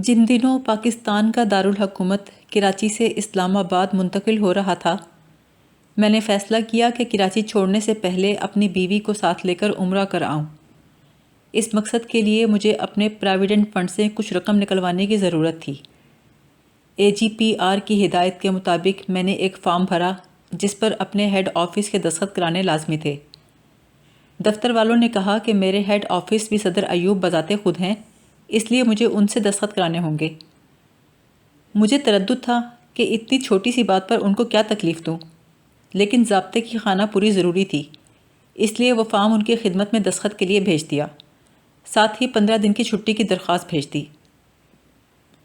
جن دنوں پاکستان کا دارالحکومت کراچی سے اسلام آباد منتقل ہو رہا تھا، میں نے فیصلہ کیا کہ کراچی چھوڑنے سے پہلے اپنی بیوی کو ساتھ لے کر عمرہ کر آؤں۔ اس مقصد کے لیے مجھے اپنے پراویڈنٹ فنڈ سے کچھ رقم نکلوانے کی ضرورت تھی۔ AGPR کی ہدایت کے مطابق میں نے ایک فارم بھرا جس پر اپنے ہیڈ آفس کے دستخط کرانے لازمی تھے۔ دفتر والوں نے کہا کہ میرے ہیڈ آفس بھی صدر ایوب بذات خود ہیں، اس لیے مجھے ان سے دستخط کرانے ہوں گے۔ مجھے تردد تھا کہ اتنی چھوٹی سی بات پر ان کو کیا تکلیف دوں، لیکن ضابطے کی خانہ پوری ضروری تھی، اس لیے وہ فارم ان کی خدمت میں دستخط کے لیے بھیج دیا، ساتھ ہی 15 دن کی چھٹی کی درخواست بھیج دی۔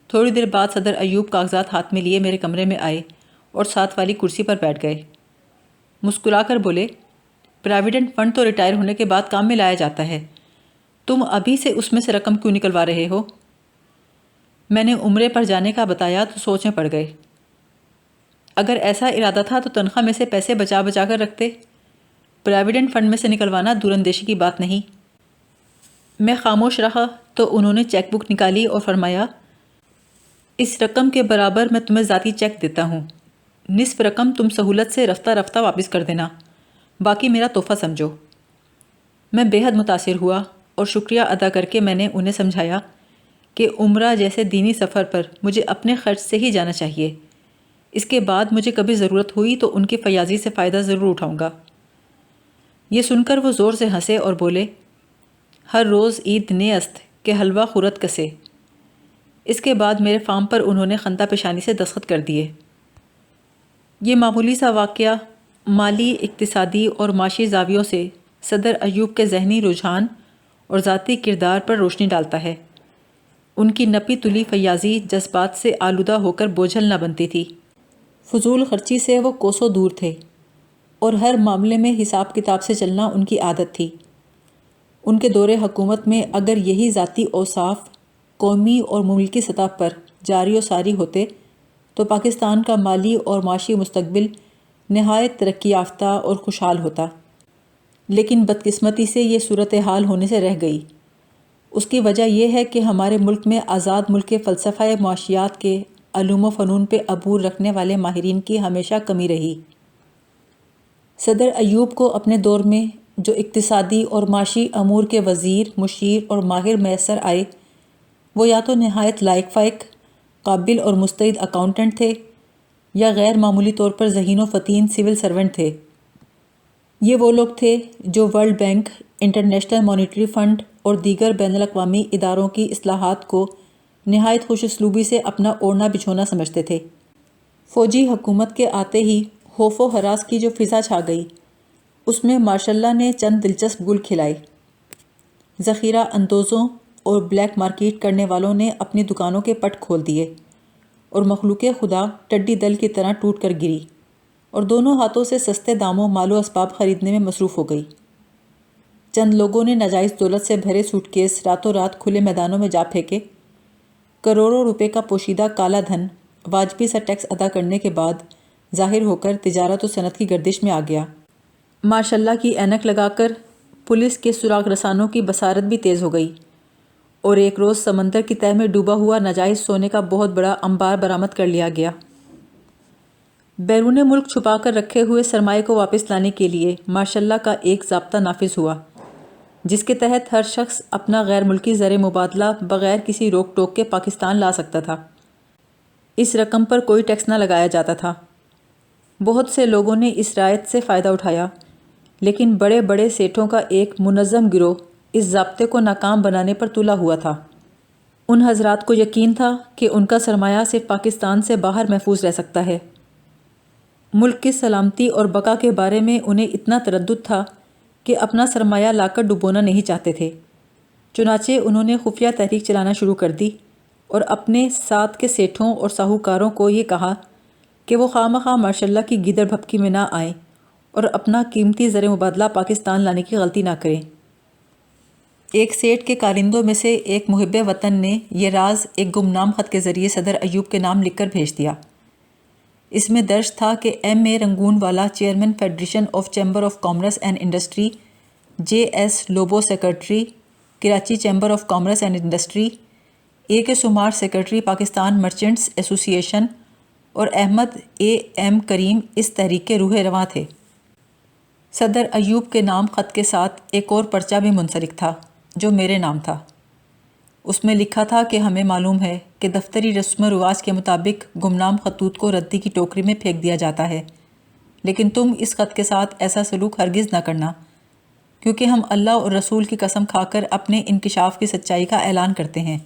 تھوڑی دیر بعد صدر ایوب کاغذات ہاتھ میں لیے میرے کمرے میں آئے اور ساتھ والی کرسی پر بیٹھ گئے۔ مسکرا کر بولے، پراویڈنٹ فنڈ تو ریٹائر ہونے کے بعد کام میں لایا جاتا ہے، تم ابھی سے اس میں سے رقم کیوں نکلوا رہے ہو؟ میں نے عمرے پر جانے کا بتایا تو سوچ میں پڑ گئے۔ اگر ایسا ارادہ تھا تو تنخواہ میں سے پیسے بچا بچا کر رکھتے، پراویڈنٹ فنڈ میں سے نکلوانا دور اندیشی کی بات نہیں۔ میں خاموش رہا تو انہوں نے چیک بک نکالی اور فرمایا، اس رقم کے برابر میں تمہیں ذاتی چیک دیتا ہوں، نصف رقم تم سہولت سے رفتہ رفتہ واپس کر دینا، باقی میرا تحفہ سمجھو۔ میں بے حد متاثر ہوا اور شکریہ ادا کر کے میں نے انہیں سمجھایا کہ عمرہ جیسے دینی سفر پر مجھے اپنے خرچ سے ہی جانا چاہیے، اس کے بعد مجھے کبھی ضرورت ہوئی تو ان کی فیاضی سے فائدہ ضرور اٹھاؤں گا۔ یہ سن کر وہ زور سے ہنسے اور بولے، ہر روز عید نے است کہ حلوہ خورت کسے۔ اس کے بعد میرے فارم پر انہوں نے خندہ پیشانی سے دستخط کر دیے۔ یہ معمولی سا واقعہ مالی، اقتصادی اور معاشی زاویوں سے صدر ایوب کے ذہنی رجحان اور ذاتی کردار پر روشنی ڈالتا ہے۔ ان کی نپی تلی فیاضی جذبات سے آلودہ ہو کر بوجھل نہ بنتی تھی۔ فضول خرچی سے وہ کوسوں دور تھے اور ہر معاملے میں حساب کتاب سے چلنا ان کی عادت تھی۔ ان کے دور حکومت میں اگر یہی ذاتی اوصاف قومی اور ملکی سطح پر جاری و ساری ہوتے تو پاکستان کا مالی اور معاشی مستقبل نہایت ترقی یافتہ اور خوشحال ہوتا، لیکن بدقسمتی سے یہ صورتحال ہونے سے رہ گئی۔ اس کی وجہ یہ ہے کہ ہمارے ملک میں آزاد ملک کے فلسفہ معاشیات کے علوم و فنون پہ عبور رکھنے والے ماہرین کی ہمیشہ کمی رہی۔ صدر ایوب کو اپنے دور میں جو اقتصادی اور معاشی امور کے وزیر، مشیر اور ماہر میسر آئے، وہ یا تو نہایت لائق فائق، قابل اور مستعد اکاؤنٹنٹ تھے یا غیر معمولی طور پر ذہین و فطین سول سرونٹ تھے۔ یہ وہ لوگ تھے جو world bank, international monetary fund اور دیگر بین الاقوامی اداروں کی اصلاحات کو نہایت خوش اسلوبی سے اپنا اوڑھنا بچھونا سمجھتے تھے۔ فوجی حکومت کے آتے ہی خوف و ہراس کی جو فضا چھا گئی، اس میں ماشاء اللہ نے چند دلچسپ گل کھلائے۔ ذخیرہ اندوزوں اور بلیک مارکیٹ کرنے والوں نے اپنی دکانوں کے پٹ کھول دیے اور مخلوق خدا ٹڈی دل کی طرح ٹوٹ کر گری اور دونوں ہاتھوں سے سستے داموں مال و اسباب خریدنے میں مصروف ہو گئی۔ چند لوگوں نے ناجائز دولت سے بھرے سوٹ کیس راتوں رات کھلے میدانوں میں جا پھینکے۔ کروڑوں روپے کا پوشیدہ کالا دھن واجبی سا ٹیکس ادا کرنے کے بعد ظاہر ہو کر تجارت و صنعت کی گردش میں آ گیا۔ ماشاء اللہ کی اینک لگا کر پولیس کے سراغ رسانوں کی بصارت بھی تیز ہو گئی اور ایک روز سمندر کی تہہ میں ڈوبا ہوا ناجائز سونے کا بہت بڑا انبار برآمد کر لیا گیا۔ بیرون ملک چھپا کر رکھے ہوئے سرمایے کو واپس لانے کے لیے ماشاء اللہ کا ایک ضابطہ نافذ ہوا، جس کے تحت ہر شخص اپنا غیر ملکی زر مبادلہ بغیر کسی روک ٹوک کے پاکستان لا سکتا تھا۔ اس رقم پر کوئی ٹیکس نہ لگایا جاتا تھا۔ بہت سے لوگوں نے اس رعایت سے فائدہ اٹھایا، لیکن بڑے بڑے سیٹھوں کا ایک منظم گروہ اس ضابطے کو ناکام بنانے پر تلا ہوا تھا۔ ان حضرات کو یقین تھا کہ ان کا سرمایہ صرف پاکستان سے باہر محفوظ رہ سکتا ہے۔ ملک کی سلامتی اور بقا کے بارے میں انہیں اتنا تردد تھا کہ اپنا سرمایہ لا کر ڈبونا نہیں چاہتے تھے۔ چنانچہ انہوں نے خفیہ تحریک چلانا شروع کر دی اور اپنے ساتھ کے سیٹھوں اور ساہوکاروں کو یہ کہا کہ وہ خواہ مخواہ ماشاء اللہ کی گیدڑ بھپکی میں نہ آئیں اور اپنا قیمتی زر مبادلہ پاکستان لانے کی غلطی نہ کریں۔ ایک سیٹ کے کارندوں میں سے ایک محب وطن نے یہ راز ایک گمنام خط کے ذریعے صدر ایوب کے نام لکھ کر بھیج دیا۔ اس میں درج تھا کہ M A Rangoonwala chairman federation of chamber of commerce and industry, J S Lobo secretary, Karachi chamber of commerce and industry, A K Samar secretary Pakistan merchants ایسوسی ایشن اور احمد اے ایم کریم اس تحریک کے روح رواں تھے۔ صدر ایوب کے نام خط کے ساتھ ایک اور پرچہ بھی منسلک تھا جو میرے نام تھا۔ اس میں لکھا تھا کہ ہمیں معلوم ہے کہ دفتری رسم و رواج کے مطابق گمنام خطوط کو ردی کی ٹوکری میں پھینک دیا جاتا ہے، لیکن تم اس خط کے ساتھ ایسا سلوک ہرگز نہ کرنا، کیونکہ ہم اللہ اور رسول کی قسم کھا کر اپنے انکشاف کی سچائی کا اعلان کرتے ہیں۔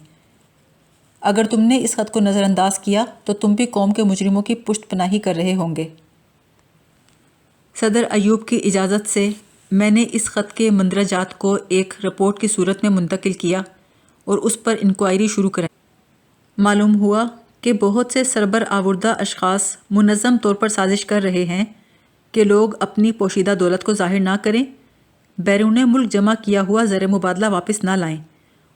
اگر تم نے اس خط کو نظر انداز کیا تو تم بھی قوم کے مجرموں کی پشت پناہی کر رہے ہوں گے۔ صدر ایوب کی اجازت سے میں نے اس خط کے مندرجات کو ایک رپورٹ کی صورت میں منتقل کیا اور اس پر انکوائری شروع کرائی۔ معلوم ہوا کہ بہت سے سربرآوردہ اشخاص منظم طور پر سازش کر رہے ہیں کہ لوگ اپنی پوشیدہ دولت کو ظاہر نہ کریں، بیرون ملک جمع کیا ہوا زر مبادلہ واپس نہ لائیں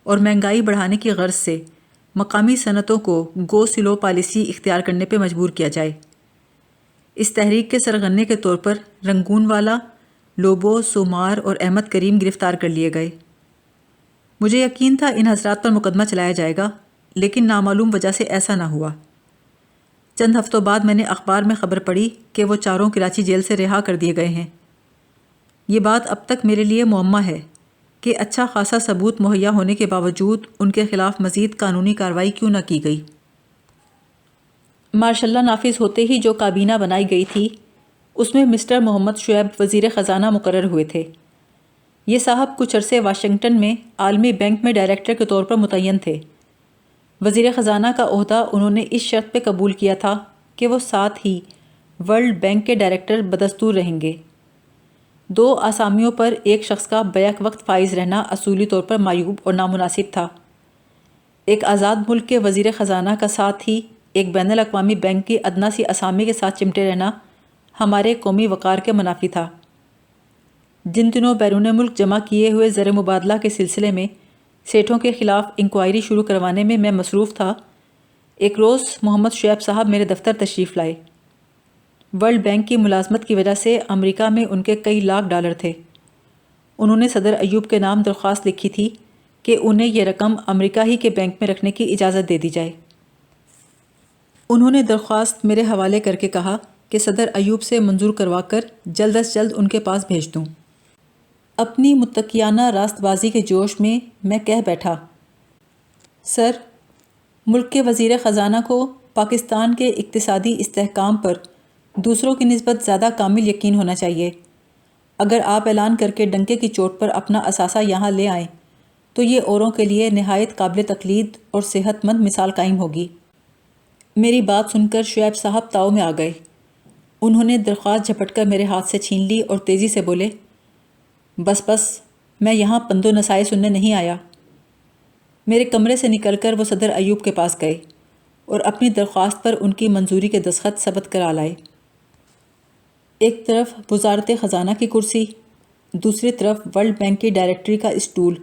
اور مہنگائی بڑھانے کی غرض سے مقامی صنعتوں کو گو سلو پالیسی اختیار کرنے پہ مجبور کیا جائے۔ اس تحریک کے سرغنے کے طور پر رنگون والا، لوبو، سومار اور احمد کریم گرفتار کر لیے گئے۔ مجھے یقین تھا ان حضرات پر مقدمہ چلایا جائے گا، لیکن نامعلوم وجہ سے ایسا نہ ہوا۔ چند ہفتوں بعد میں نے اخبار میں خبر پڑھی کہ وہ چاروں کراچی جیل سے رہا کر دیے گئے ہیں۔ یہ بات اب تک میرے لیے معمہ ہے کہ اچھا خاصا ثبوت مہیا ہونے کے باوجود ان کے خلاف مزید قانونی کارروائی کیوں نہ کی گئی۔ ماشاء اللہ نافذ ہوتے ہی جو کابینہ بنائی گئی تھی اس میں مسٹر محمد شعیب وزیر خزانہ مقرر ہوئے تھے۔ یہ صاحب کچھ عرصے واشنگٹن میں عالمی بینک میں ڈائریکٹر کے طور پر متعین تھے۔ وزیر خزانہ کا عہدہ انہوں نے اس شرط پہ قبول کیا تھا کہ وہ ساتھ ہی ورلڈ بینک کے ڈائریکٹر بدستور رہیں گے۔ دو آسامیوں پر ایک شخص کا بیک وقت فائز رہنا اصولی طور پر معیوب اور نامناسب تھا۔ ایک آزاد ملک کے وزیر خزانہ کا ساتھ ہی ایک بین الاقوامی بینک کی ادنیٰ سی اسامی کے ساتھ چمٹے رہنا ہمارے قومی وقار کے منافی تھا۔ جن دنوں بیرون ملک جمع کیے ہوئے زر مبادلہ کے سلسلے میں سیٹھوں کے خلاف انکوائری شروع کروانے میں مصروف تھا، ایک روز محمد شعیب صاحب میرے دفتر تشریف لائے۔ ورلڈ بینک کی ملازمت کی وجہ سے امریکہ میں ان کے کئی لاکھ ڈالر تھے۔ انہوں نے صدر ایوب کے نام درخواست لکھی تھی کہ انہیں یہ رقم امریکہ ہی کے بینک میں رکھنے کی اجازت دے دی جائے۔ انہوں نے درخواست میرے حوالے کر کے کہا کہ صدر ایوب سے منظور کروا کر جلد از جلد ان کے پاس بھیج دوں۔ اپنی متقیانہ راست بازی کے جوش میں میں کہہ بیٹھا، سر، ملک کے وزیر خزانہ کو پاکستان کے اقتصادی استحکام پر دوسروں کی نسبت زیادہ کامل یقین ہونا چاہیے۔ اگر آپ اعلان کر کے ڈنکے کی چوٹ پر اپنا اثاثہ یہاں لے آئیں تو یہ اوروں کے لیے نہایت قابل تقلید اور صحت مند مثال قائم ہوگی۔ میری بات سن کر شعیب صاحب تاؤ میں آ گئے۔ انہوں نے درخواست جھپٹ کر میرے ہاتھ سے چھین لی اور تیزی سے بولے، بس میں یہاں پند و نصائح سننے نہیں آیا۔ میرے کمرے سے نکل کر وہ صدر ایوب کے پاس گئے اور اپنی درخواست پر ان کی منظوری کے دستخط ثبت کرا لائے۔ ایک طرف وزارت خزانہ کی کرسی، دوسری طرف ورلڈ بینک کی ڈائریکٹری کا اسٹول۔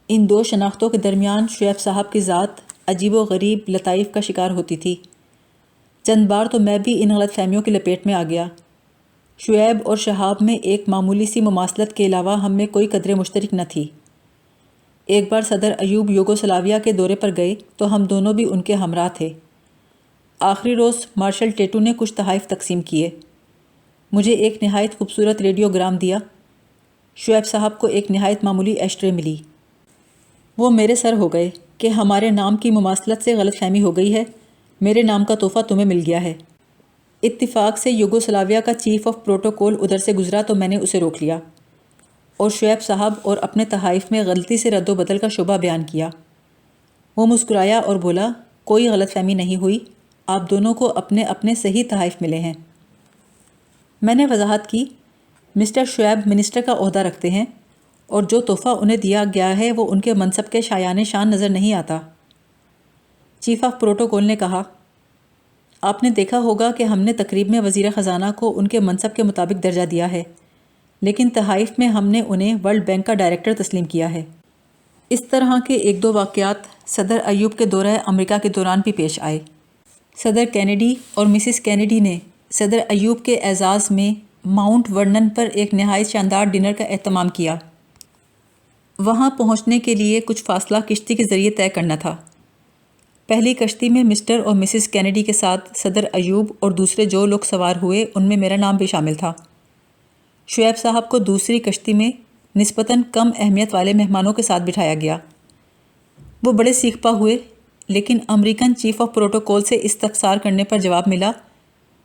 ان دو شناختوں کے درمیان شعیب صاحب کی ذات عجیب و غریب لطائف کا شکار ہوتی تھی۔ چند بار تو میں بھی ان غلط فہمیوں کی لپیٹ میں آ گیا۔ شعیب اور شہاب میں ایک معمولی سی مماثلت کے علاوہ ہم میں کوئی قدر مشترک نہ تھی۔ ایک بار صدر ایوب یوگوسلاویہ کے دورے پر گئے تو ہم دونوں بھی ان کے ہمراہ تھے۔ آخری روز مارشل ٹیٹو نے کچھ تحائف تقسیم کیے۔ مجھے ایک نہایت خوبصورت ریڈیو گرام دیا۔ شعیب صاحب کو ایک نہایت معمولی ایشٹرے ملی۔ وہ میرے سر ہو گئے کہ ہمارے نام کی مماثلت سے غلط فہمی ہو گئی ہے، میرے نام کا تحفہ تمہیں مل گیا ہے۔ اتفاق سے یوگوسلاویہ کا چیف آف پروٹوکول ادھر سے گزرا تو میں نے اسے روک لیا اور شعیب صاحب اور اپنے تحائف میں غلطی سے رد و بدل کا شبہ بیان کیا۔ وہ مسکرایا اور بولا، کوئی غلط فہمی نہیں ہوئی، آپ دونوں کو اپنے اپنے صحیح تحائف ملے ہیں۔ میں نے وضاحت کی، مسٹر شعیب منسٹر کا عہدہ رکھتے ہیں اور جو تحفہ انہیں دیا گیا ہے وہ ان کے منصب کے شایان شان نظر نہیں آتا۔ چیف آف پروٹوکول نے کہا، آپ نے دیکھا ہوگا کہ ہم نے تقریب میں وزیر خزانہ کو ان کے منصب کے مطابق درجہ دیا ہے، لیکن تحائف میں ہم نے انہیں ورلڈ بینک کا ڈائریکٹر تسلیم کیا ہے۔ اس طرح کے ایک دو واقعات صدر ایوب کے دورہ امریکہ کے دوران بھی پیش آئے۔ صدر کینیڈی اور مسز کینیڈی نے صدر ایوب کے اعزاز میں ماؤنٹ ورنن پر ایک نہایت شاندار ڈنر کا اہتمام کیا۔ وہاں پہنچنے کے لیے کچھ فاصلہ کشتی کے ذریعے طے کرنا تھا۔ پہلی کشتی میں مسٹر اور مسز کینیڈی کے ساتھ صدر ایوب اور دوسرے جو لوگ سوار ہوئے ان میں میرا نام بھی شامل تھا۔ شعیب صاحب کو دوسری کشتی میں نسبتاً کم اہمیت والے مہمانوں کے ساتھ بٹھایا گیا۔ وہ بڑے سیکھ پا ہوئے، لیکن امریکن چیف آف پروٹوکول سے استفسار کرنے پر جواب ملا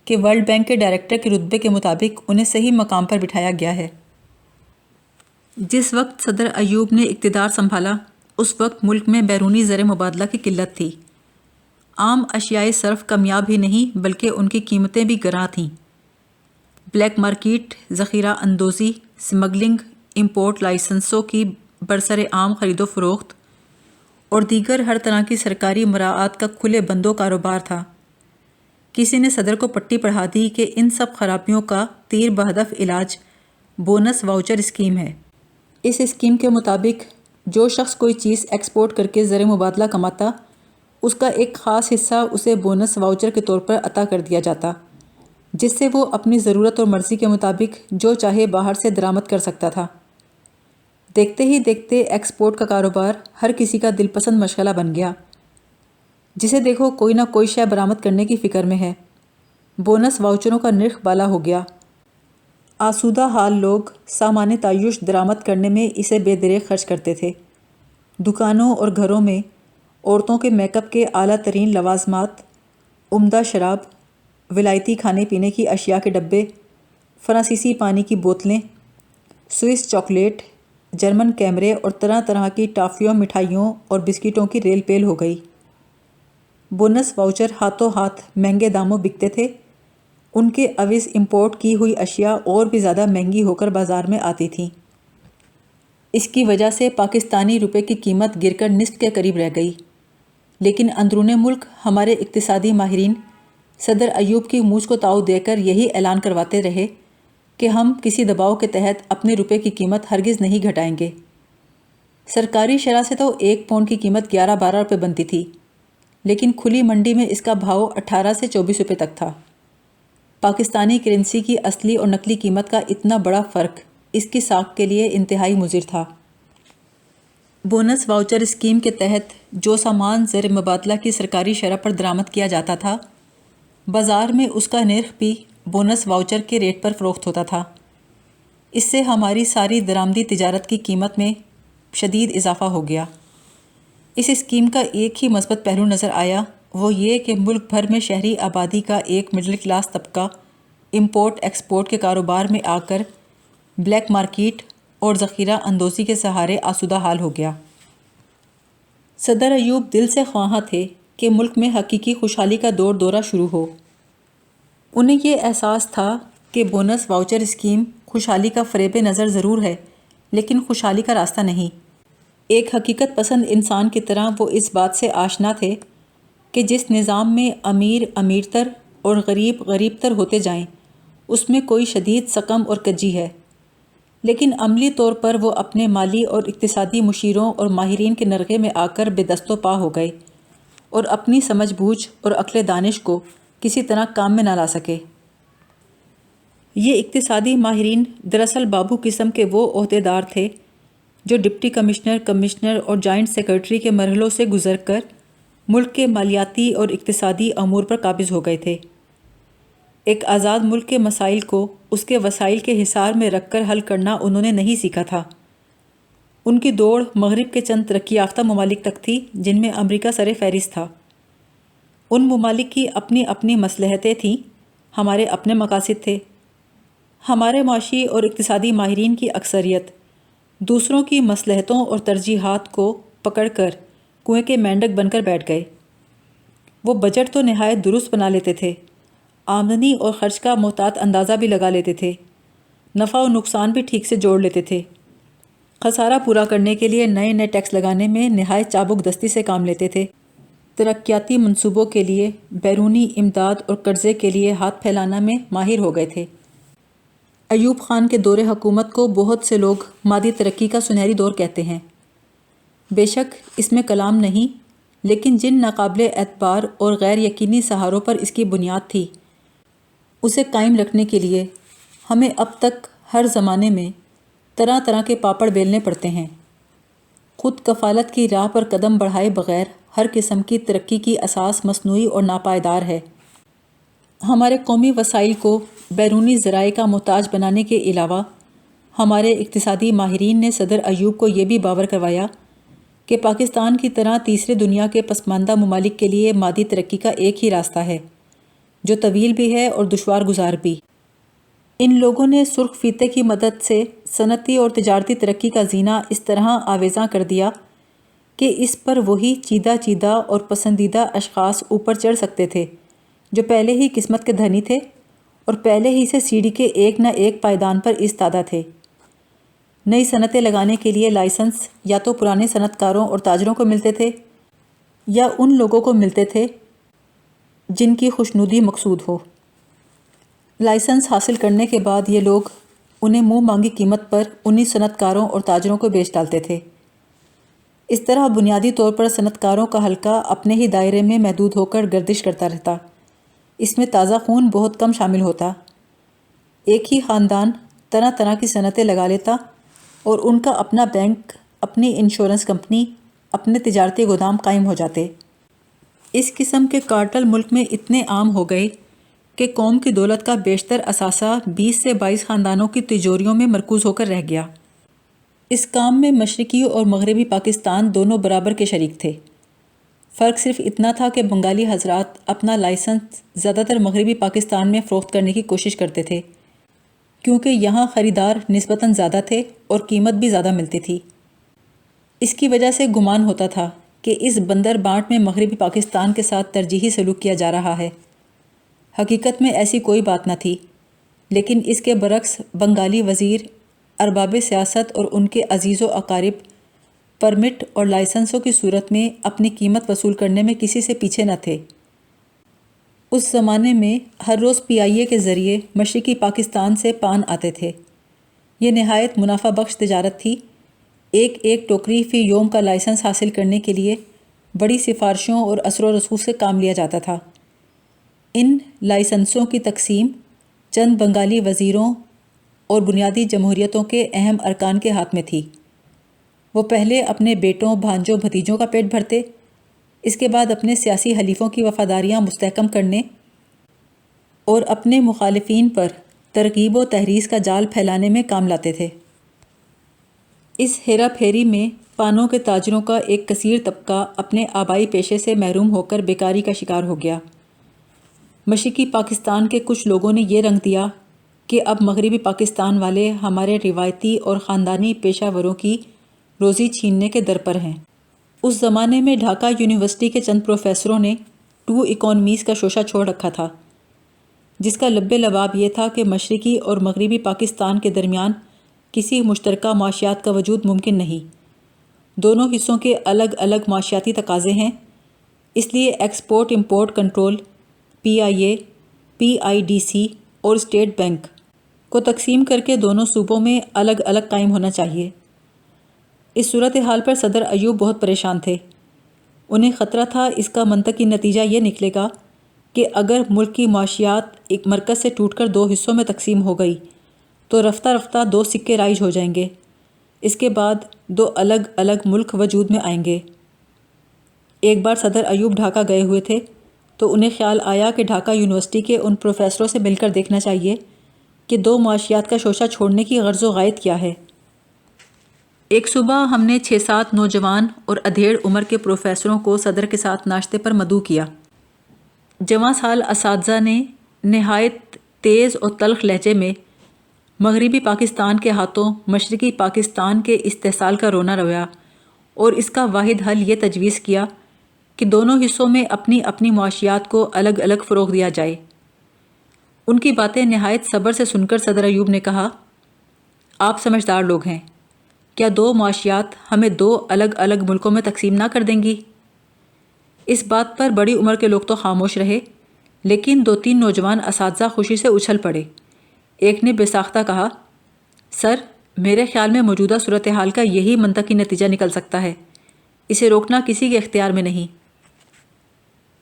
کہ ورلڈ بینک کے ڈائریکٹر کے رتبے کے مطابق انہیں صحیح مقام پر بٹھایا گیا ہے۔ جس وقت صدر ایوب نے اقتدار سنبھالا اس وقت ملک میں بیرونی زر مبادلہ کی قلت تھی۔ عام اشیائے صرف کمیاب ہی نہیں بلکہ ان کی قیمتیں بھی گراں تھیں۔ بلیک مارکیٹ، ذخیرہ اندوزی، سمگلنگ، امپورٹ لائسنسوں کی برسر عام خرید و فروخت اور دیگر ہر طرح کی سرکاری مراعات کا کھلے بندوں کاروبار تھا۔ کسی نے صدر کو پٹی پڑھا دی کہ ان سب خرابیوں کا تیر بہدف علاج بونس واؤچر اسکیم ہے۔ اس اسکیم کے مطابق جو شخص کوئی چیز ایکسپورٹ کر کے زر مبادلہ کماتا، اس کا ایک خاص حصہ اسے بونس واؤچر کے طور پر عطا کر دیا جاتا، جس سے وہ اپنی ضرورت اور مرضی کے مطابق جو چاہے باہر سے درآمد کر سکتا تھا۔ دیکھتے ہی دیکھتے ایکسپورٹ کا کاروبار ہر کسی کا دل پسند مشغلہ بن گیا۔ جسے دیکھو کوئی نہ کوئی شے برآمد کرنے کی فکر میں ہے۔ بونس واؤچروں کا نرخ بالا ہو گیا۔ آسودہ حال لوگ سامان تعیش درآمد کرنے میں اسے بے دریغ خرچ کرتے تھے۔ دکانوں اور گھروں میں عورتوں کے میک اپ کے اعلیٰ ترین لوازمات، عمدہ شراب، ولایتی کھانے پینے کی اشیاء کے ڈبے، فرانسیسی پانی کی بوتلیں، سوئس چاکلیٹ، جرمن کیمرے اور طرح طرح کی ٹافیوں، مٹھائیوں اور بسکٹوں کی ریل پیل ہو گئی۔ بونس واؤچر ہاتھوں ہاتھ مہنگے داموں بکتے تھے۔ ان کے عوض امپورٹ کی ہوئی اشیاء اور بھی زیادہ مہنگی ہو کر بازار میں آتی تھیں۔ اس کی وجہ سے پاکستانی روپے کی قیمت گر کر نصف کے قریب رہ گئی۔ لیکن اندرون ملک ہمارے اقتصادی ماہرین صدر ایوب کی مونچھ کو تاؤ دے کر یہی اعلان کرواتے رہے کہ ہم کسی دباؤ کے تحت اپنے روپے کی قیمت ہرگز نہیں گھٹائیں گے۔ سرکاری شرح سے تو ایک پونڈ کی قیمت 11-12 روپے بنتی تھی، لیکن کھلی منڈی میں اس کا بھاؤ 18 سے 24 روپے تک تھا۔ پاکستانی کرنسی کی اصلی اور نقلی قیمت کا اتنا بڑا فرق اس کی ساکھ کے لیے انتہائی مضر تھا۔ بونس واؤچر اسکیم کے تحت جو سامان زر مبادلہ کی سرکاری شرح پر درآمد کیا جاتا تھا، بازار میں اس کا نرخ بھی بونس واؤچر کے ریٹ پر فروخت ہوتا تھا۔ اس سے ہماری ساری درآمدی تجارت کی قیمت میں شدید اضافہ ہو گیا۔ اس اسکیم کا ایک ہی مثبت پہلو نظر آیا، وہ یہ کہ ملک بھر میں شہری آبادی کا ایک مڈل کلاس طبقہ امپورٹ ایکسپورٹ کے کاروبار میں آ کر بلیک مارکیٹ اور ذخیرہ اندوزی کے سہارے آسودہ حال ہو گیا۔ صدر ایوب دل سے خواہاں تھے کہ ملک میں حقیقی خوشحالی کا دورہ شروع ہو۔ انہیں یہ احساس تھا کہ بونس واؤچر اسکیم خوشحالی کا فریب نظر ضرور ہے، لیکن خوشحالی کا راستہ نہیں۔ ایک حقیقت پسند انسان کی طرح وہ اس بات سے آشنا تھے کہ جس نظام میں امیر امیر تر اور غریب غریب تر ہوتے جائیں، اس میں کوئی شدید سقم اور کجی ہے۔ لیکن عملی طور پر وہ اپنے مالی اور اقتصادی مشیروں اور ماہرین کے نرغے میں آ کر بے دست و پا ہو گئے اور اپنی سمجھ بوجھ اور عقل دانش کو کسی طرح کام میں نہ لا سکے۔ یہ اقتصادی ماہرین دراصل بابو قسم کے وہ عہدیدار تھے جو ڈپٹی کمشنر، کمشنر اور جوائنٹ سیکرٹری کے مرحلوں سے گزر کر ملک کے مالیاتی اور اقتصادی امور پر قابض ہو گئے تھے۔ ایک آزاد ملک کے مسائل کو اس کے وسائل کے حصار میں رکھ کر حل کرنا انہوں نے نہیں سیکھا تھا۔ ان کی دوڑ مغرب کے چند ترقی یافتہ ممالک تک تھی جن میں امریکہ سر فہرست تھا۔ ان ممالک کی اپنی اپنی مصلحتیں تھیں، ہمارے اپنے مقاصد تھے۔ ہمارے معاشی اور اقتصادی ماہرین کی اکثریت دوسروں کی مصلحتوں اور ترجیحات کو پکڑ کر کنویں کے مینڈک بن کر بیٹھ گئے۔ وہ بجٹ تو نہایت درست بنا لیتے تھے، آمدنی اور خرچ کا محتاط اندازہ بھی لگا لیتے تھے، نفع و نقصان بھی ٹھیک سے جوڑ لیتے تھے، خسارہ پورا کرنے کے لیے نئے نئے ٹیکس لگانے میں نہایت چابک دستی سے کام لیتے تھے، ترقیاتی منصوبوں کے لیے بیرونی امداد اور قرضے کے لیے ہاتھ پھیلانا میں ماہر ہو گئے تھے۔ ایوب خان کے دور حکومت کو بہت سے لوگ مادی ترقی کا سنہری دور کہتے ہیں۔ بے شک اس میں کلام نہیں، لیکن جن ناقابل اعتبار اور غیر یقینی سہاروں پر اس کی بنیاد تھی، اسے قائم رکھنے کے لیے ہمیں اب تک ہر زمانے میں طرح طرح کے پاپڑ بیلنے پڑتے ہیں۔ خود کفالت کی راہ پر قدم بڑھائے بغیر ہر قسم کی ترقی کی اساس مصنوعی اور ناپائیدار ہے۔ ہمارے قومی وسائل کو بیرونی ذرائع کا محتاج بنانے کے علاوہ ہمارے اقتصادی ماہرین نے صدر ایوب کو یہ بھی باور کروایا کہ پاکستان کی طرح تیسرے دنیا کے پسماندہ ممالک کے لیے مادی ترقی کا ایک ہی راستہ ہے، جو طویل بھی ہے اور دشوار گزار بھی۔ ان لوگوں نے سرخ فیتے کی مدد سے صنعتی اور تجارتی ترقی کا زینہ اس طرح آویزاں کر دیا کہ اس پر وہی چیدہ چیدہ اور پسندیدہ اشخاص اوپر چڑھ سکتے تھے جو پہلے ہی قسمت کے دھنی تھے اور پہلے ہی سے سیڑھی کے ایک نہ ایک پائیدان پر ایستادہ تھے۔ نئی صنعتیں لگانے کے لیے لائسنس یا تو پرانے صنعت کاروں اور تاجروں کو ملتے تھے یا ان لوگوں کو ملتے تھے جن کی خوشنودی مقصود ہو۔ لائسنس حاصل کرنے کے بعد یہ لوگ انہیں منہ مانگی قیمت پر انہی صنعت کاروں اور تاجروں کو بیچ ڈالتے تھے۔ اس طرح بنیادی طور پر صنعت کاروں کا حلقہ اپنے ہی دائرے میں محدود ہو کر گردش کرتا رہتا۔ اس میں تازہ خون بہت کم شامل ہوتا۔ ایک ہی خاندان طرح طرح کی صنعتیں لگا لیتا اور ان کا اپنا بینک، اپنی انشورنس کمپنی، اپنے تجارتی گودام قائم ہو جاتے۔ اس قسم کے کارٹل ملک میں اتنے عام ہو گئے کہ قوم کی دولت کا بیشتر اثاثہ 20 سے 22 خاندانوں کی تجوریوں میں مرکوز ہو کر رہ گیا۔ اس کام میں مشرقی اور مغربی پاکستان دونوں برابر کے شریک تھے۔ فرق صرف اتنا تھا کہ بنگالی حضرات اپنا لائسنس زیادہ تر مغربی پاکستان میں فروخت کرنے کی کوشش کرتے تھے، کیونکہ یہاں خریدار نسبتاً زیادہ تھے اور قیمت بھی زیادہ ملتی تھی۔ اس کی وجہ سے گمان ہوتا تھا کہ اس بندر بانٹ میں مغربی پاکستان کے ساتھ ترجیحی سلوک کیا جا رہا ہے۔ حقیقت میں ایسی کوئی بات نہ تھی، لیکن اس کے برعکس بنگالی وزیر ارباب سیاست اور ان کے عزیز و اقارب پرمٹ اور لائسنسوں کی صورت میں اپنی قیمت وصول کرنے میں کسی سے پیچھے نہ تھے۔ اس زمانے میں ہر روز PIA کے ذریعے مشرقی پاکستان سے پان آتے تھے۔ یہ نہایت منافع بخش تجارت تھی۔ ایک ایک ٹوکری فی یوم کا لائسنس حاصل کرنے کے لیے بڑی سفارشوں اور اثر و رسوخ سے کام لیا جاتا تھا۔ ان لائسنسوں کی تقسیم چند بنگالی وزیروں اور بنیادی جمہوریتوں کے اہم ارکان کے ہاتھ میں تھی۔ وہ پہلے اپنے بیٹوں، بھانجوں، بھتیجوں کا پیٹ بھرتے، اس کے بعد اپنے سیاسی حلیفوں کی وفاداریاں مستحکم کرنے اور اپنے مخالفین پر ترغیب و تحریض کا جال پھیلانے میں کام لاتے تھے۔ اس ہیرا پھیری میں پانوں کے تاجروں کا ایک کثیر طبقہ اپنے آبائی پیشے سے محروم ہو کر بیکاری کا شکار ہو گیا۔ مشرقی پاکستان کے کچھ لوگوں نے یہ رنگ دیا کہ اب مغربی پاکستان والے ہمارے روایتی اور خاندانی پیشہ وروں کی روزی چھیننے کے در پر ہیں۔ اس زمانے میں ڈھاکہ یونیورسٹی کے چند پروفیسروں نے 2 اکانومیز کا شوشہ چھوڑ رکھا تھا، جس کا لب لباب یہ تھا کہ مشرقی اور مغربی پاکستان کے درمیان کسی مشترکہ معاشیات کا وجود ممکن نہیں۔ دونوں حصوں کے الگ الگ معاشیاتی تقاضے ہیں، اس لیے export import control PIA، PIDC اور اسٹیٹ بینک کو تقسیم کر کے دونوں صوبوں میں الگ الگ قائم ہونا چاہیے۔ اس صورتحال پر صدر ایوب بہت پریشان تھے۔ انہیں خطرہ تھا اس کا منطقی نتیجہ یہ نکلے گا کہ اگر ملک کی معاشیات ایک مرکز سے ٹوٹ کر 2 حصوں میں تقسیم ہو گئی تو رفتہ رفتہ 2 سکے رائج ہو جائیں گے۔ اس کے بعد 2 الگ الگ ملک وجود میں آئیں گے۔ ایک بار صدر ایوب ڈھاکہ گئے ہوئے تھے تو انہیں خیال آیا کہ ڈھاکہ یونیورسٹی کے ان پروفیسروں سے مل کر دیکھنا چاہیے کہ 2 معاشیات کا شوشہ چھوڑنے کی غرض و غایت کیا ہے۔ ایک صبح ہم نے 6-7 نوجوان اور ادھیڑ عمر کے پروفیسروں کو صدر کے ساتھ ناشتے پر مدعو کیا۔ جواں سال اساتذہ نے نہایت تیز اور تلخ لہجے میں مغربی پاکستان کے ہاتھوں مشرقی پاکستان کے استحصال کا رونا رویا اور اس کا واحد حل یہ تجویز کیا کہ دونوں حصوں میں اپنی اپنی معاشیات کو الگ الگ فروغ دیا جائے۔ ان کی باتیں نہایت صبر سے سن کر صدر ایوب نے کہا، آپ سمجھدار لوگ ہیں، کیا 2 معاشیات ہمیں 2 الگ الگ ملکوں میں تقسیم نہ کر دیں گی؟ اس بات پر بڑی عمر کے لوگ تو خاموش رہے، لیکن 2-3 نوجوان اساتذہ خوشی سے اچھل پڑے۔ ایک نے بے ساختہ کہا، سر، میرے خیال میں موجودہ صورتحال کا یہی منطقی نتیجہ نکل سکتا ہے، اسے روکنا کسی کے اختیار میں نہیں۔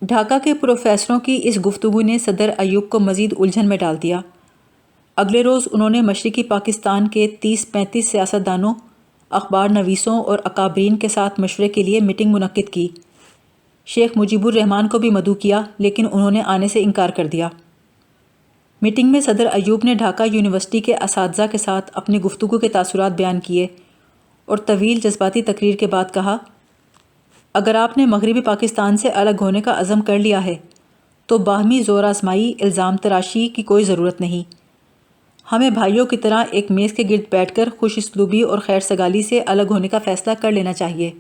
ڈھاکہ کے پروفیسروں کی اس گفتگو نے صدر ایوب کو مزید الجھن میں ڈال دیا۔ اگلے روز انہوں نے مشرقی پاکستان کے 30-35 سیاستدانوں، اخبار نویسوں اور اکابرین کے ساتھ مشورے کے لیے میٹنگ منعقد کی۔ شیخ مجیب الرحمان کو بھی مدعو کیا لیکن انہوں نے آنے سے انکار کر دیا۔ میٹنگ میں صدر ایوب نے ڈھاکہ یونیورسٹی کے اساتذہ کے ساتھ اپنی گفتگو کے تاثرات بیان کیے اور طویل جذباتی تقریر کے بعد کہا، اگر آپ نے مغربی پاکستان سے الگ ہونے کا عزم کر لیا ہے تو باہمی زور آزمائی، الزام تراشی کی کوئی ضرورت نہیں۔ ہمیں بھائیوں کی طرح ایک میز کے گرد بیٹھ کر خوش اسلوبی اور خیر سگالی سے الگ ہونے کا فیصلہ کر لینا چاہیے۔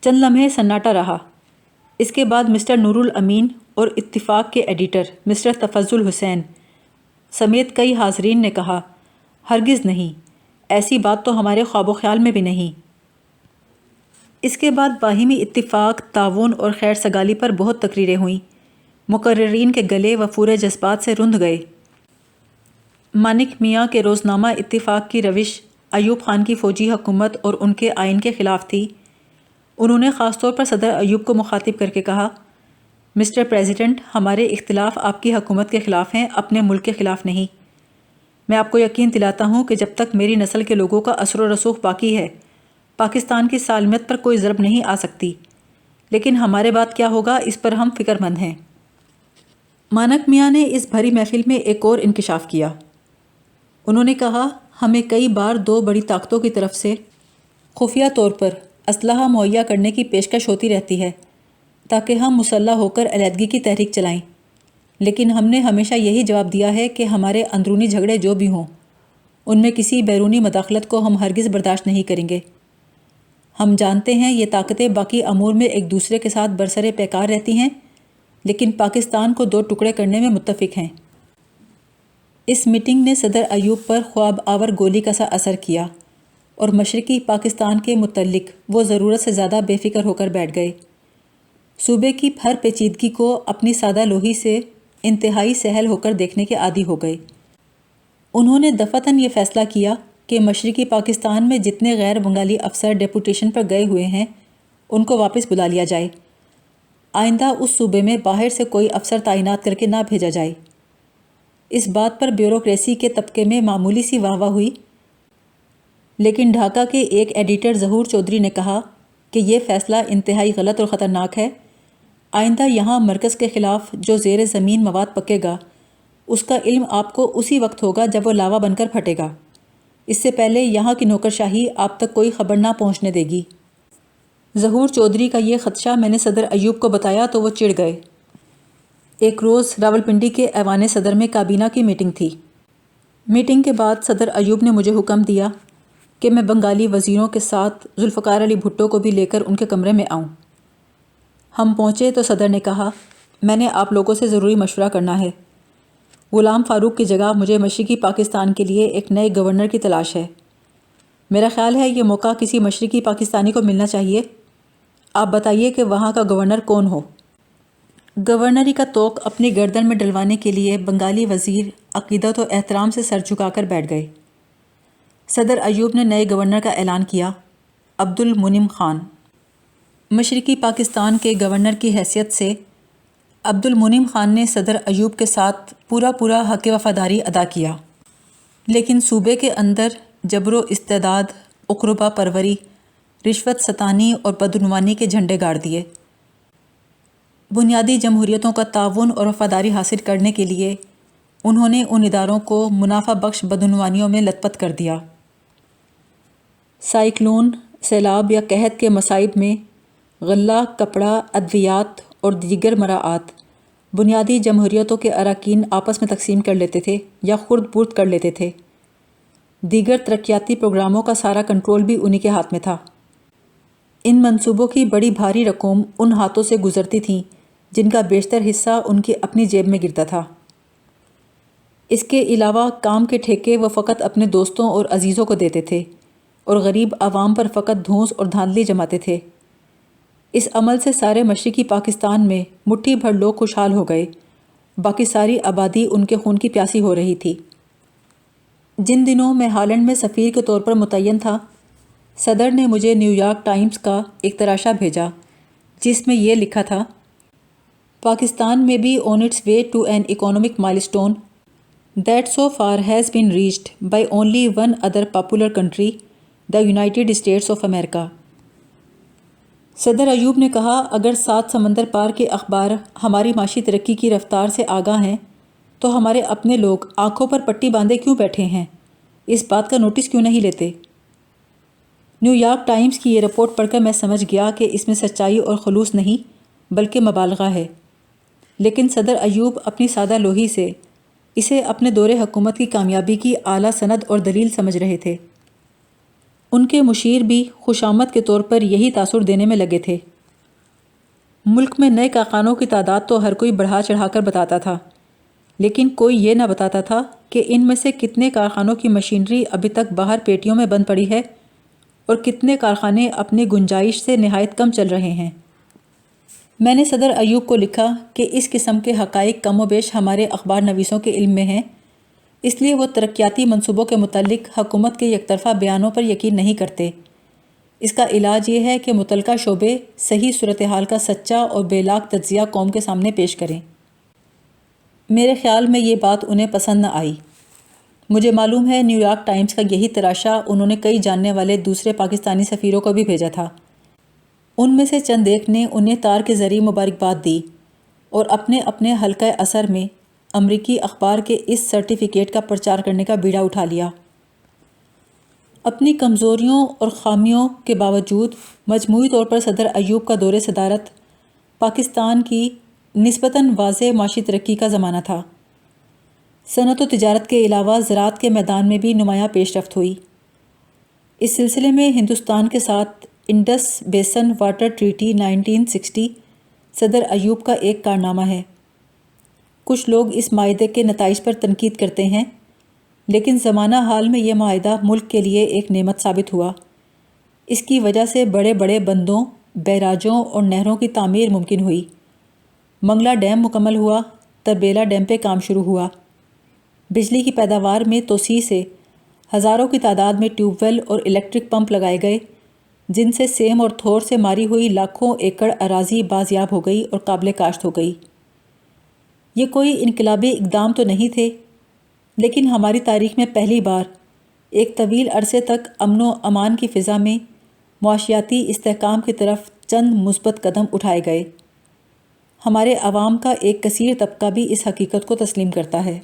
چند لمحے سناٹا رہا۔ اس کے بعد مسٹر نور الامین اور اتفاق کے ایڈیٹر مسٹر تفضل حسین سمیت کئی حاضرین نے کہا، ہرگز نہیں، ایسی بات تو ہمارے خواب و خیال میں بھی نہیں۔ اس کے بعد باہمی اتفاق، تعاون اور خیر سگالی پر بہت تقریریں ہوئیں۔ مقررین کے گلے وفور جذبات سے رند گئے۔ مانک میاں کے روزنامہ اتفاق کی روش ایوب خان کی فوجی حکومت اور ان کے آئین کے خلاف تھی۔ انہوں نے خاص طور پر صدر ایوب کو مخاطب کر کے کہا، مسٹر پریزیڈنٹ، ہمارے اختلاف آپ کی حکومت کے خلاف ہیں، اپنے ملک کے خلاف نہیں۔ میں آپ کو یقین دلاتا ہوں کہ جب تک میری نسل کے لوگوں کا اثر و رسوخ باقی ہے، پاکستان کی سالمیت پر کوئی ضرب نہیں آ سکتی، لیکن ہمارے بعد کیا ہوگا اس پر ہم فکر مند ہیں۔ مانک میاں نے اس بھری محفل میں ایک اور انکشاف کیا۔ انہوں نے کہا، ہمیں کئی بار دو بڑی طاقتوں کی طرف سے خفیہ طور پر اسلحہ مہیا کرنے کی پیشکش ہوتی رہتی ہے تاکہ ہم مسلح ہو کر علیحدگی کی تحریک چلائیں، لیکن ہم نے ہمیشہ یہی جواب دیا ہے کہ ہمارے اندرونی جھگڑے جو بھی ہوں ان میں کسی بیرونی مداخلت کو ہم ہرگز برداشت نہیں کریں گے۔ ہم جانتے ہیں یہ طاقتیں باقی امور میں ایک دوسرے کے ساتھ برسر پیکار رہتی ہیں، لیکن پاکستان کو دو ٹکڑے کرنے میں متفق ہیں۔ اس میٹنگ نے صدر ایوب پر خواب آور گولی کا سا اثر کیا اور مشرقی پاکستان کے متعلق وہ ضرورت سے زیادہ بے فکر ہو کر بیٹھ گئے۔ صوبے کی ہر پیچیدگی کو اپنی سادہ لوحی سے انتہائی سہل ہو کر دیکھنے کے عادی ہو گئے۔ انہوں نے دفعتاً یہ فیصلہ کیا کہ مشرقی پاکستان میں جتنے غیر بنگالی افسر ڈیپوٹیشن پر گئے ہوئے ہیں ان کو واپس بلا لیا جائے۔ آئندہ اس صوبے میں باہر سے کوئی افسر تعینات کر کے نہ بھیجا جائے۔ اس بات پر بیوروکریسی کے طبقے میں معمولی سی واہ واہ ہوئی، لیکن ڈھاکہ کے ایک ایڈیٹر ظہور چودھری نے کہا کہ یہ فیصلہ انتہائی غلط اور خطرناک ہے۔ آئندہ یہاں مرکز کے خلاف جو زیر زمین مواد پکے گا اس کا علم آپ کو اسی وقت ہوگا جب وہ لاوا بن کر پھٹے گا۔ اس سے پہلے یہاں کی نوکرشاہی آپ تک کوئی خبر نہ پہنچنے دے گی۔ ظہور چودھری کا یہ خدشہ میں نے صدر ایوب کو بتایا تو وہ چڑ گئے۔ ایک روز راولپنڈی کے ایوان صدر میں کابینہ کی میٹنگ تھی۔ میٹنگ کے بعد صدر ایوب نے مجھے حکم دیا کہ میں بنگالی وزیروں کے ساتھ ذوالفقار علی بھٹو کو بھی لے کر ان کے کمرے میں آؤں۔ ہم پہنچے تو صدر نے کہا، میں نے آپ لوگوں سے ضروری مشورہ کرنا ہے۔ غلام فاروق کی جگہ مجھے مشرقی پاکستان کے لیے ایک نئے گورنر کی تلاش ہے۔ میرا خیال ہے یہ موقع کسی مشرقی پاکستانی کو ملنا چاہیے۔ آپ بتائیے کہ وہاں کا گورنر کون ہو۔ گورنری کا طوق اپنی گردن میں ڈلوانے کے لیے بنگالی وزیر عقیدت و احترام سے سر جھکا کر بیٹھ گئے۔ صدر ایوب نے نئے گورنر کا اعلان کیا، عبد المنعم خان۔ مشرقی پاکستان کے گورنر کی حیثیت سے عبد المنعم خان نے صدر ایوب کے ساتھ پورا حق وفاداری ادا کیا، لیکن صوبے کے اندر جبر و استعداد، اقربا پروری، رشوت ستانی اور بدعنوانی کے جھنڈے گاڑ دیے۔ بنیادی جمہوریتوں کا تعاون اور وفاداری حاصل کرنے کے لیے انہوں نے ان اداروں کو منافع بخش بدعنوانیوں میں لت پت کر دیا۔ سائیکلون، سیلاب یا قحط کے مصائب میں غلہ، کپڑا، ادویات اور دیگر مراعات بنیادی جمہوریتوں کے اراکین آپس میں تقسیم کر لیتے تھے یا خرد برد کر لیتے تھے۔ دیگر ترقیاتی پروگراموں کا سارا کنٹرول بھی انہی کے ہاتھ میں تھا۔ ان منصوبوں کی بڑی بھاری رقوم ان ہاتھوں سے گزرتی تھیں جن کا بیشتر حصہ ان کی اپنی جیب میں گرتا تھا۔ اس کے علاوہ کام کے ٹھیکے وہ فقط اپنے دوستوں اور عزیزوں کو دیتے تھے اور غریب عوام پر فقط دھونس اور دھاندلی جماتے تھے۔ اس عمل سے سارے مشرقی پاکستان میں مٹھی بھر لوگ خوشحال ہو گئے، باقی ساری آبادی ان کے خون کی پیاسی ہو رہی تھی۔ جن دنوں میں ہالینڈ میں سفیر کے طور پر متعین تھا، صدر نے مجھے نیو یارک ٹائمز کا ایک تراشا بھیجا جس میں یہ لکھا تھا، Pakistan may be on its way to an economic milestone that so far has been reached by only one other popular country, the United States of America. صدر ایوب نے کہا، اگر 7 سمندر پار کے اخبار ہماری معاشی ترقی کی رفتار سے آگاہ ہیں تو ہمارے اپنے لوگ آنکھوں پر پٹی باندھے کیوں بیٹھے ہیں؟ اس بات کا نوٹس کیوں نہیں لیتے؟ نیو یارک ٹائمز کی یہ رپورٹ پڑھ کر میں سمجھ گیا کہ اس میں سچائی اور خلوص نہیں بلکہ مبالغہ ہے، لیکن صدر ایوب اپنی سادہ لوحی سے اسے اپنے دور حکومت کی کامیابی کی اعلیٰ سند اور دلیل سمجھ رہے تھے۔ ان کے مشیر بھی خوشامد کے طور پر یہی تاثر دینے میں لگے تھے۔ ملک میں نئے کارخانوں کی تعداد تو ہر کوئی بڑھا چڑھا کر بتاتا تھا، لیکن کوئی یہ نہ بتاتا تھا کہ ان میں سے کتنے کارخانوں کی مشینری ابھی تک باہر پیٹیوں میں بند پڑی ہے اور کتنے کارخانے اپنی گنجائش سے نہایت کم چل رہے ہیں۔ میں نے صدر ایوب کو لکھا کہ اس قسم کے حقائق کم و بیش ہمارے اخبار نویسوں کے علم میں ہیں، اس لیے وہ ترقیاتی منصوبوں کے متعلق حکومت کے یک طرفہ بیانوں پر یقین نہیں کرتے۔ اس کا علاج یہ ہے کہ متعلقہ شعبے صحیح صورتحال کا سچا اور بے لاگ تجزیہ قوم کے سامنے پیش کریں۔ میرے خیال میں یہ بات انہیں پسند نہ آئی۔ مجھے معلوم ہے نیو یارک ٹائمز کا یہی تراشا انہوں نے کئی جاننے والے دوسرے پاکستانی سفیروں کو بھی بھیجا تھا۔ ان میں سے چند ایک نے انہیں تار کے ذریعے مبارکباد دی اور اپنے اپنے حلقہ اثر میں امریکی اخبار کے اس سرٹیفکیٹ کا پرچار کرنے کا بیڑا اٹھا لیا۔ اپنی کمزوریوں اور خامیوں کے باوجود مجموعی طور پر صدر ایوب کا دور صدارت پاکستان کی نسبتاً واضح معاشی ترقی کا زمانہ تھا۔ صنعت و تجارت کے علاوہ زراعت کے میدان میں بھی نمایاں پیش رفت ہوئی۔ اس سلسلے میں ہندوستان کے ساتھ انڈس بیسن واٹر ٹریٹی 1960 صدر ایوب کا ایک کارنامہ ہے۔ کچھ لوگ اس معاہدے کے نتائج پر تنقید کرتے ہیں، لیکن زمانہ حال میں یہ معاہدہ ملک کے لیے ایک نعمت ثابت ہوا۔ اس کی وجہ سے بڑے بڑے بندوں، بیراجوں اور نہروں کی تعمیر ممکن ہوئی۔ منگلا ڈیم مکمل ہوا، تربیلا ڈیم پہ کام شروع ہوا۔ بجلی کی پیداوار میں توسیع سے ہزاروں کی تعداد میں ٹیوب ویل اور الیکٹرک پمپ لگائے گئے، جن سے سیم اور تھور سے ماری ہوئی لاکھوں ایکڑ اراضی بازیاب ہو گئی اور قابل کاشت ہو گئی۔ یہ کوئی انقلابی اقدام تو نہیں تھے، لیکن ہماری تاریخ میں پہلی بار ایک طویل عرصے تک امن و امان کی فضا میں معاشیاتی استحکام کی طرف چند مثبت قدم اٹھائے گئے۔ ہمارے عوام کا ایک کثیر طبقہ بھی اس حقیقت کو تسلیم کرتا ہے۔